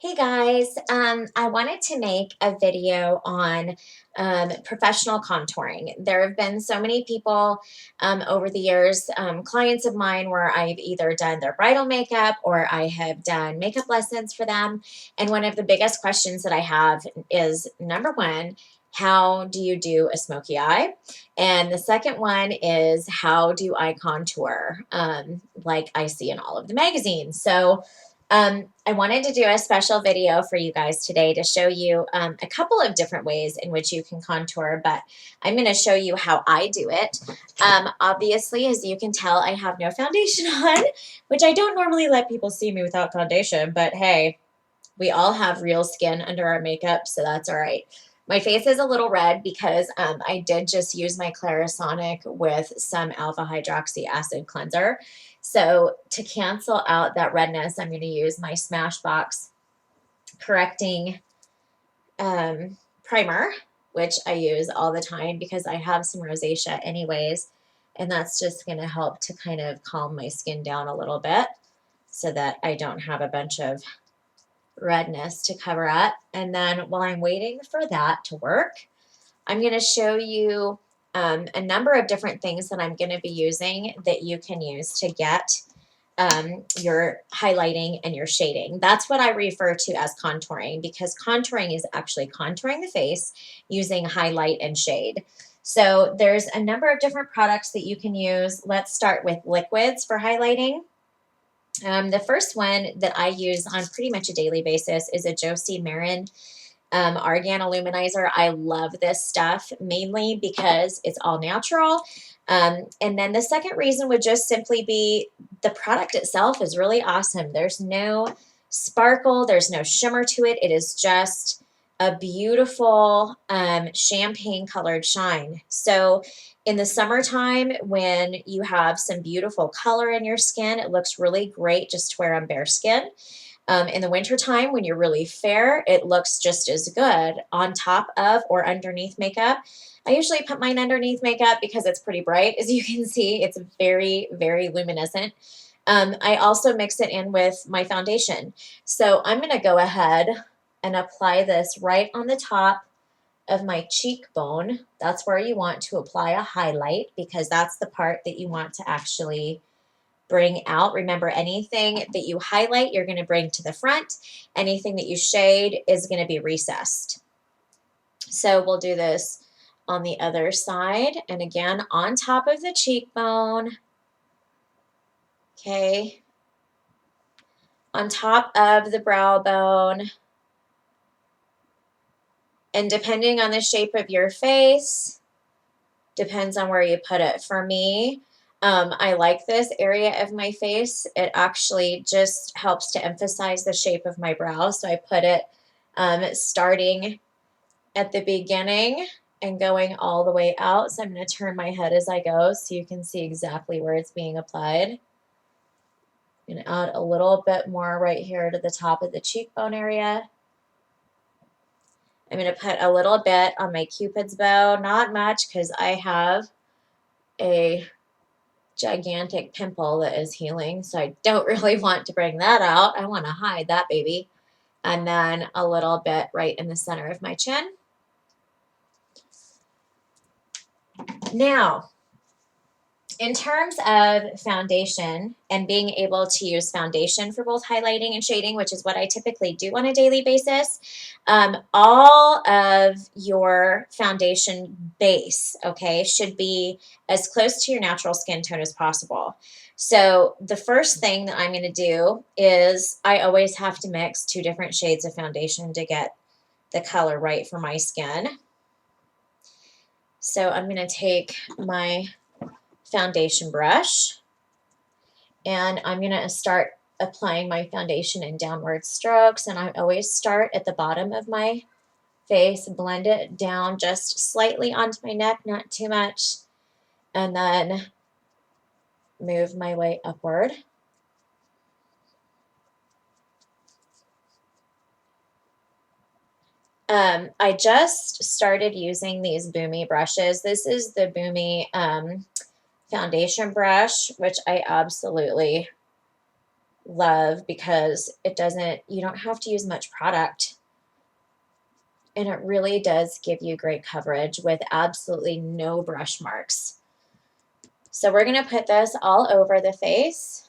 Hey guys, I wanted to make a video on professional contouring. There have been so many people over the years, clients of mine, where I've either done their bridal makeup or I have done makeup lessons for them. And one of the biggest questions that I have is number one, how do you do a smoky eye? And the second one is how do I contour, like I see in all of the magazines? I wanted to do a special video for you guys today to show you a couple of different ways in which you can contour, but I'm going to show you how I do it. Obviously, as you can tell, I have no foundation on, which I don't normally let people see me without foundation, but hey, we all have real skin under our makeup, so that's all right. My face is a little red because I did just use my Clarisonic with some alpha hydroxy acid cleanser. So to cancel out that redness, I'm going to use my Smashbox Correcting Primer, which I use all the time because I have some rosacea anyways. And that's just going to help to kind of calm my skin down a little bit so that I don't have a bunch of redness to cover up. And then while I'm waiting for that to work, I'm going to show you a number of different things that I'm going to be using that you can use to get your highlighting and your shading. That's what I refer to as contouring, because contouring is actually contouring the face using highlight and shade. So there's a number of different products that you can use. Let's start with liquids for highlighting. The first one that I use on pretty much a daily basis is a Josie Maran Argan Illuminizer. I love this stuff mainly because it's all natural. And then the second reason would just simply be the product itself is really awesome. There's no sparkle, there's no shimmer to it. It is just a beautiful champagne colored shine. So in the summertime, when you have some beautiful color in your skin, it looks really great just to wear on bare skin. In the wintertime, when you're really fair, it looks just as good on top of or underneath makeup. I usually put mine underneath makeup because it's pretty bright. As you can see, it's very, very luminescent. I also mix it in with my foundation. So I'm going to go ahead and apply this right on the top of my cheekbone. That's where you want to apply a highlight because that's the part that you want to actually bring out. Remember, anything that you highlight, you're going to bring to the front. Anything that you shade is going to be recessed. So we'll do this on the other side. And again, on top of the cheekbone. Okay. On top of the brow bone. And depending on the shape of your face, depends on where you put it. For me, I like this area of my face. It actually just helps to emphasize the shape of my brow. So I put it starting at the beginning and going all the way out. So I'm going to turn my head as I go so you can see exactly where it's being applied. I'm going to add a little bit more right here to the top of the cheekbone area. I'm going to put a little bit on my Cupid's bow, not much because I have a gigantic pimple that is healing, so I don't really want to bring that out. I want to hide that baby. And then a little bit right in the center of my chin. Now, in terms of foundation and being able to use foundation for both highlighting and shading, which is what I typically do on a daily basis, all of your foundation base, okay, should be as close to your natural skin tone as possible. So the first thing that I'm going to do is I always have to mix 2 different shades of foundation to get the color right for my skin. So I'm going to take my foundation brush and I'm going to start applying my foundation in downward strokes, and I always start at the bottom of my face, blend it down just slightly onto my neck, not too much, and then move my way upward. I just started using these Boomy brushes. This is the Boomy foundation brush, which I absolutely love because it doesn't, you don't have to use much product. And it really does give you great coverage with absolutely no brush marks. So we're going to put this all over the face.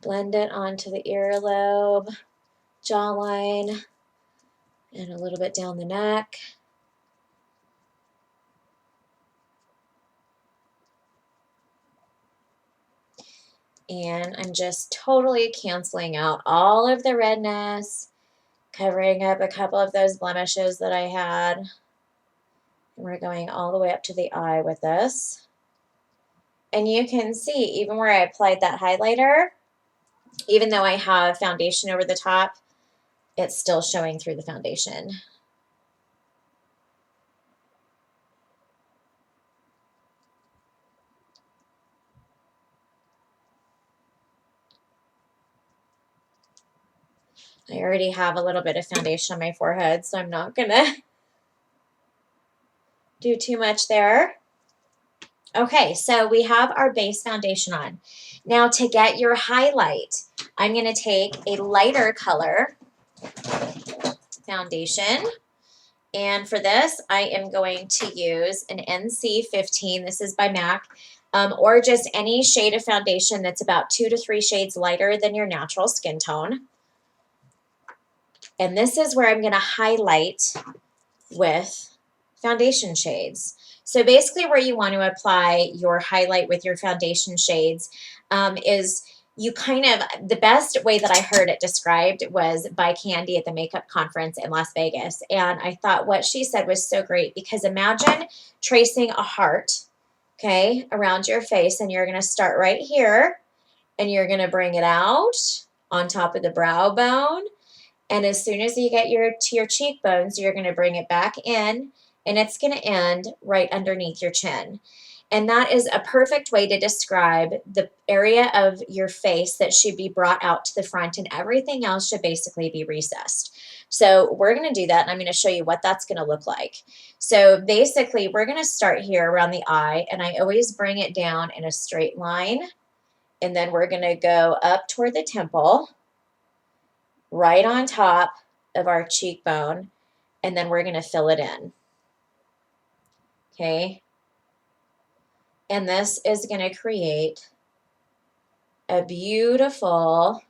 Blend it onto the earlobe, jawline, and a little bit down the neck. And I'm just totally canceling out all of the redness, covering up a couple of those blemishes that I had. And we're going all the way up to the eye with this. And you can see, even where I applied that highlighter, even though I have foundation over the top, it's still showing through the foundation. I already have a little bit of foundation on my forehead, so I'm not gonna do too much there. Okay, so we have our base foundation on. Now to get your highlight, I'm going to take a lighter color foundation. And for this, I am going to use an NC15. This is by MAC. Or just any shade of foundation that's about 2 to 3 shades lighter than your natural skin tone. And this is where I'm going to highlight with foundation shades. So basically where you want to apply your highlight with your foundation shades is you kind of, the best way that I heard it described was by Candy at the makeup conference in Las Vegas. And I thought what she said was so great, because imagine tracing a heart, okay, around your face, and you're going to start right here and you're going to bring it out on top of the brow bone. And as soon as you get to your cheekbones, you're going to bring it back in, and it's going to end right underneath your chin. And that is a perfect way to describe the area of your face that should be brought out to the front, and everything else should basically be recessed. So we're going to do that, and I'm going to show you what that's going to look like. So basically, we're going to start here around the eye, and I always bring it down in a straight line, and then we're going to go up toward the temple, right on top of our cheekbone, and then we're going to fill it in. Okay. And this is going to create a beautiful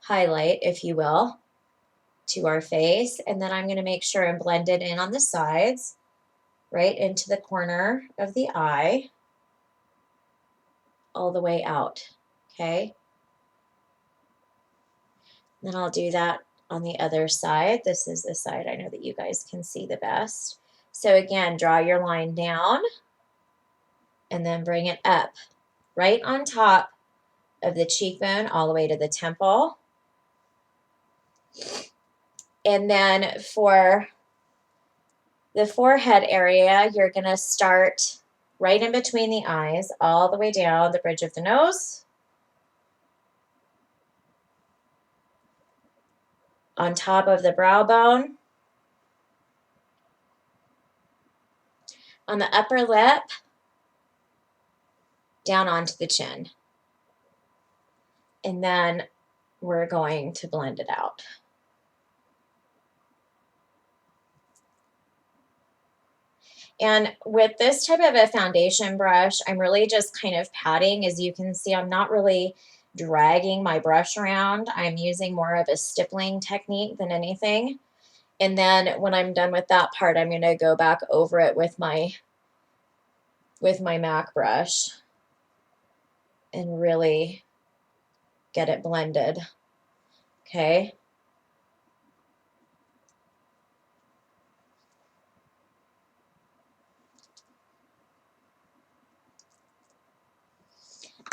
highlight, if you will, to our face. And then I'm going to make sure and blend it in on the sides, right into the corner of the eye, all the way out. Okay. Then I'll do that on the other side. This is the side I know that you guys can see the best. So again, draw your line down and then bring it up right on top of the cheekbone all the way to the temple. And then for the forehead area, you're going to start right in between the eyes, all the way down the bridge of the nose, on top of the brow bone, on the upper lip, down onto the chin. And then we're going to blend it out. And with this type of a foundation brush, I'm really just kind of patting. As you can see, I'm not really dragging my brush around. I'm using more of a stippling technique than anything. And then when I'm done with that part, I'm going to go back over it with my MAC brush and really get it blended. Okay.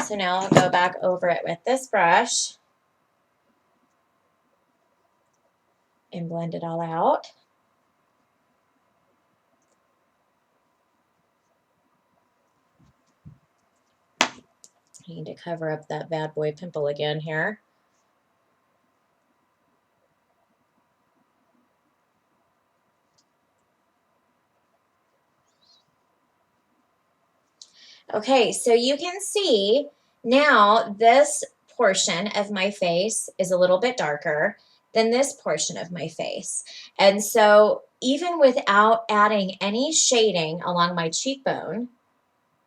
So now I'll go back over it with this brush and blend it all out. I need to cover up that bad boy pimple again here. Okay, so you can see now this portion of my face is a little bit darker than this portion of my face. And so even without adding any shading along my cheekbone,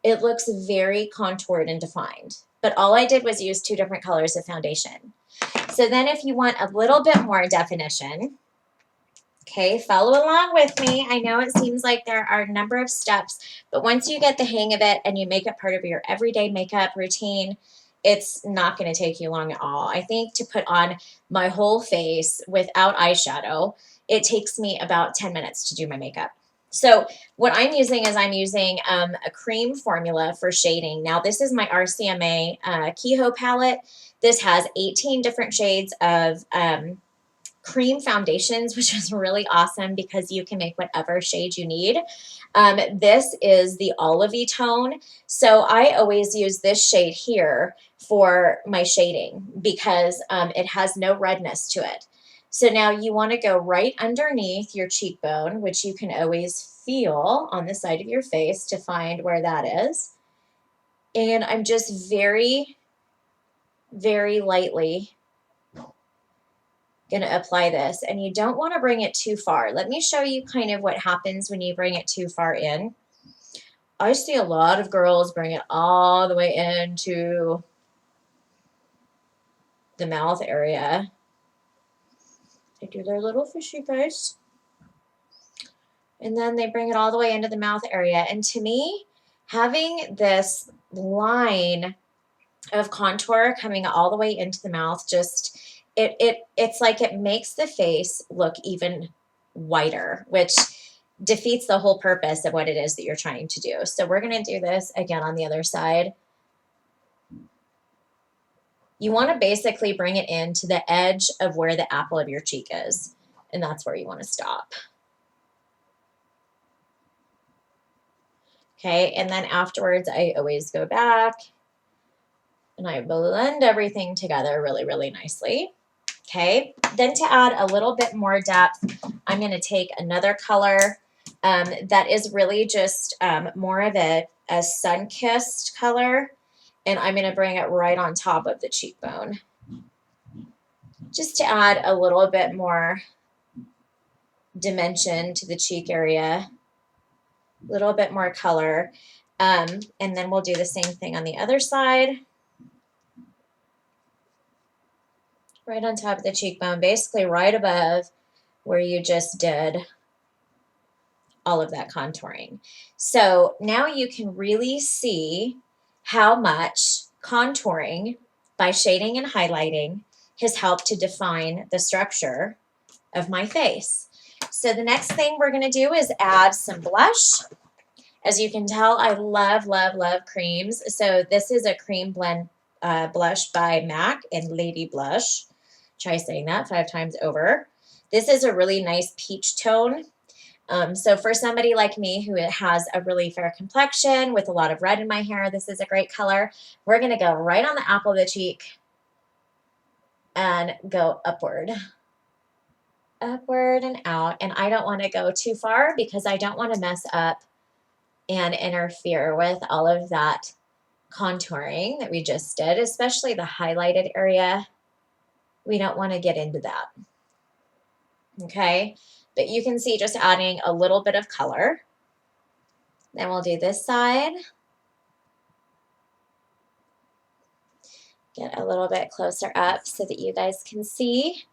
it looks very contoured and defined. But all I did was use two different colors of foundation. So then if you want a little bit more definition, okay, follow along with me. I know it seems like there are a number of steps, but once you get the hang of it and you make it part of your everyday makeup routine, it's not going to take you long at all. I think to put on my whole face without eyeshadow, it takes me about 10 minutes to do my makeup. So what I'm using is I'm using a cream formula for shading. Now this is my RCMA Kehoe palette. This has 18 different shades of cream foundations, which is really awesome because you can make whatever shade you need. This is the olivey tone. So I always use this shade here for my shading because it has no redness to it. So now you want to go right underneath your cheekbone, which you can always feel on the side of your face to find where that is. And I'm just very, very lightly going to apply this, and you don't want to bring it too far. Let me show you kind of what happens when you bring it too far in. I see a lot of girls bring it all the way into the mouth area. They do their little fishy face, and then they bring it all the way into the mouth area. And to me, having this line of contour coming all the way into the mouth just it's like it makes the face look even whiter, which defeats the whole purpose of what it is that you're trying to do. So we're going to do this again on the other side. You want to basically bring it into the edge of where the apple of your cheek is, and that's where you want to stop. Okay, and then afterwards I always go back and I blend everything together really, really nicely. Okay, then to add a little bit more depth, I'm going to take another color that is really just more of a sun-kissed color, and I'm going to bring it right on top of the cheekbone, just to add a little bit more dimension to the cheek area, a little bit more color, and then we'll do the same thing on the other side. Right on top of the cheekbone, basically right above where you just did all of that contouring. So now you can really see how much contouring by shading and highlighting has helped to define the structure of my face. So the next thing we're going to do is add some blush. As you can tell, I love, love, love creams. So this is a cream blend blush by MAC in Lady Blush. Try saying that 5 times over. This is a really nice peach tone. So for somebody like me who has a really fair complexion with a lot of red in my hair, this is a great color. We're going to go right on the apple of the cheek and go upward. Upward and out. And I don't want to go too far because I don't want to mess up and interfere with all of that contouring that we just did, especially the highlighted area. We don't want to get into that. Okay, but you can see just adding a little bit of color. Then we'll do this side. Get a little bit closer up so that you guys can see.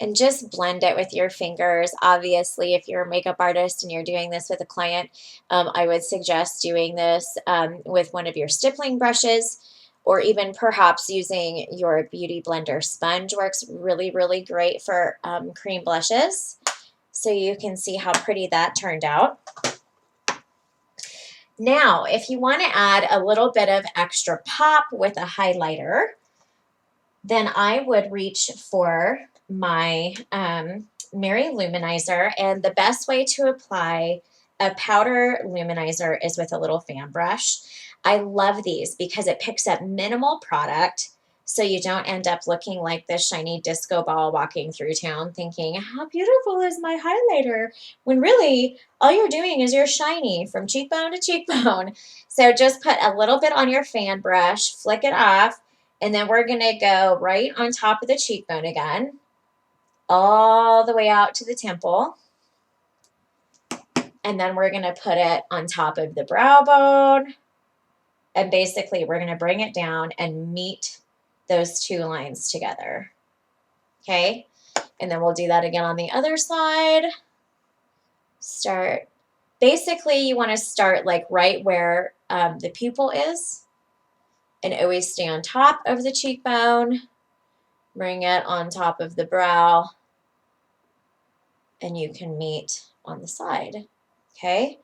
And just blend it with your fingers. Obviously, if you're a makeup artist and you're doing this with a client, I would suggest doing this with one of your stippling brushes, or even perhaps using your Beauty Blender sponge. Works really, really great for cream blushes. So you can see how pretty that turned out. Now, if you want to add a little bit of extra pop with a highlighter, then I would reach for my Mary Luminizer, and the best way to apply a powder luminizer is with a little fan brush. I love these because it picks up minimal product, so you don't end up looking like this shiny disco ball walking through town thinking, how beautiful is my highlighter? When really, all you're doing is you're shiny from cheekbone to cheekbone. So just put a little bit on your fan brush, flick it off, and then we're going to go right on top of the cheekbone again, all the way out to the temple. And then we're going to put it on top of the brow bone. And basically, we're going to bring it down and meet those two lines together. Okay? And then we'll do that again on the other side. Start. Basically, you want to start like right where the pupil is. And always stay on top of the cheekbone. Bring it on top of the brow. And you can meet on the side. Okay?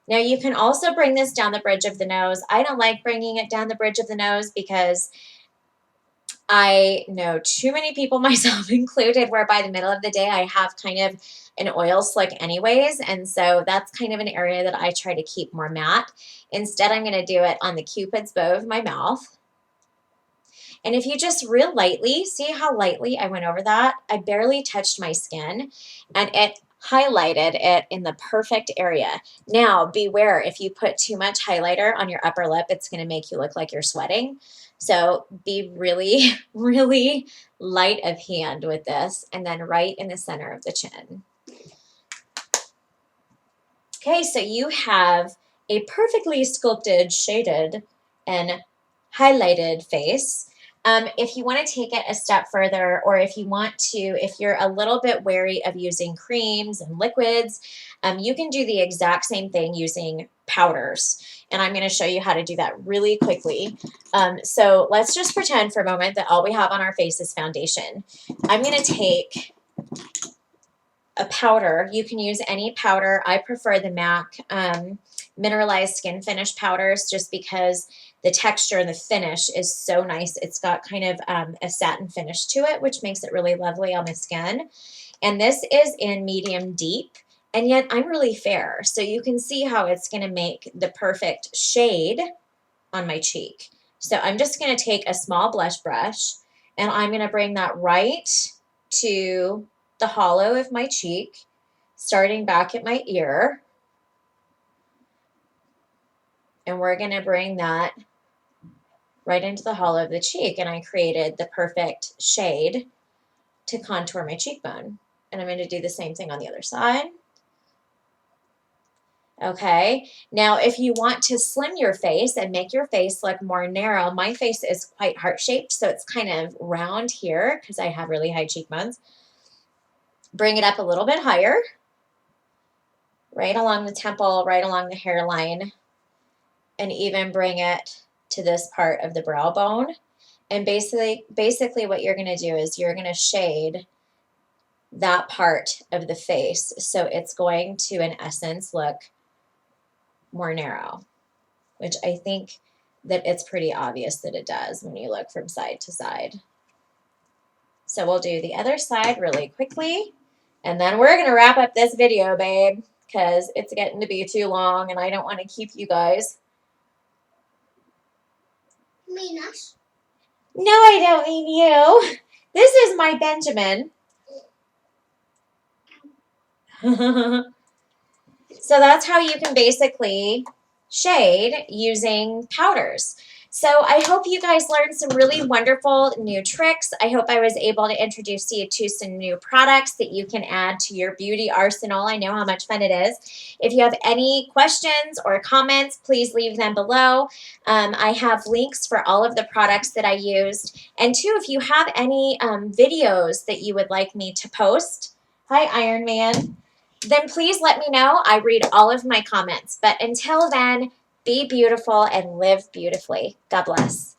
Now you can also bring this down the bridge of the nose. I don't like bringing it down the bridge of the nose because I know too many people, myself included, where by the middle of the day I have kind of an oil slick anyways. And so that's kind of an area that I try to keep more matte. Instead, I'm going to do it on the Cupid's bow of my mouth. And if you just real lightly, see how lightly I went over that? I barely touched my skin and it highlighted it in the perfect area. Now, beware, if you put too much highlighter on your upper lip, it's going to make you look like you're sweating. So be really, really light of hand with this, and then right in the center of the chin. Okay, so you have a perfectly sculpted, shaded, and highlighted face. If you want to take it a step further, or if you want to, if you're a little bit wary of using creams and liquids, you can do the exact same thing using powders. And I'm going to show you how to do that really quickly. So let's just pretend for a moment that all we have on our face is foundation. I'm going to take a powder. You can use any powder. I prefer the MAC mineralized skin finish powders just because the texture and the finish is so nice. It's got kind of a satin finish to it, which makes it really lovely on the skin. And this is in medium deep, and yet I'm really fair. So you can see how it's going to make the perfect shade on my cheek. So I'm just going to take a small blush brush, and I'm going to bring that right to the hollow of my cheek, starting back at my ear. And we're going to bring that right into the hollow of the cheek. And I created the perfect shade to contour my cheekbone. And I'm going to do the same thing on the other side. Okay, now if you want to slim your face and make your face look more narrow, my face is quite heart-shaped, so it's kind of round here because I have really high cheekbones. Bring it up a little bit higher, right along the temple, right along the hairline, and even bring it to this part of the brow bone. And basically what you're going to do is you're going to shade that part of the face so it's going to, in essence, look more narrow, which I think that it's pretty obvious that it does when you look from side to side. So we'll do the other side really quickly, and then we're going to wrap up this video, babe, because it's getting to be too long, and I don't want to keep you guys. You mean us? No, I don't mean you. This is my Benjamin. So that's how you can basically shade using powders. So I hope you guys learned some really wonderful new tricks. I hope I was able to introduce you to some new products that you can add to your beauty arsenal. I know how much fun it is. If you have any questions or comments, please leave them below. I have links for all of the products that I used. And two, if you have any videos that you would like me to post, hi Iron Man, then please let me know. I read all of my comments. But until then, be beautiful and live beautifully. God bless.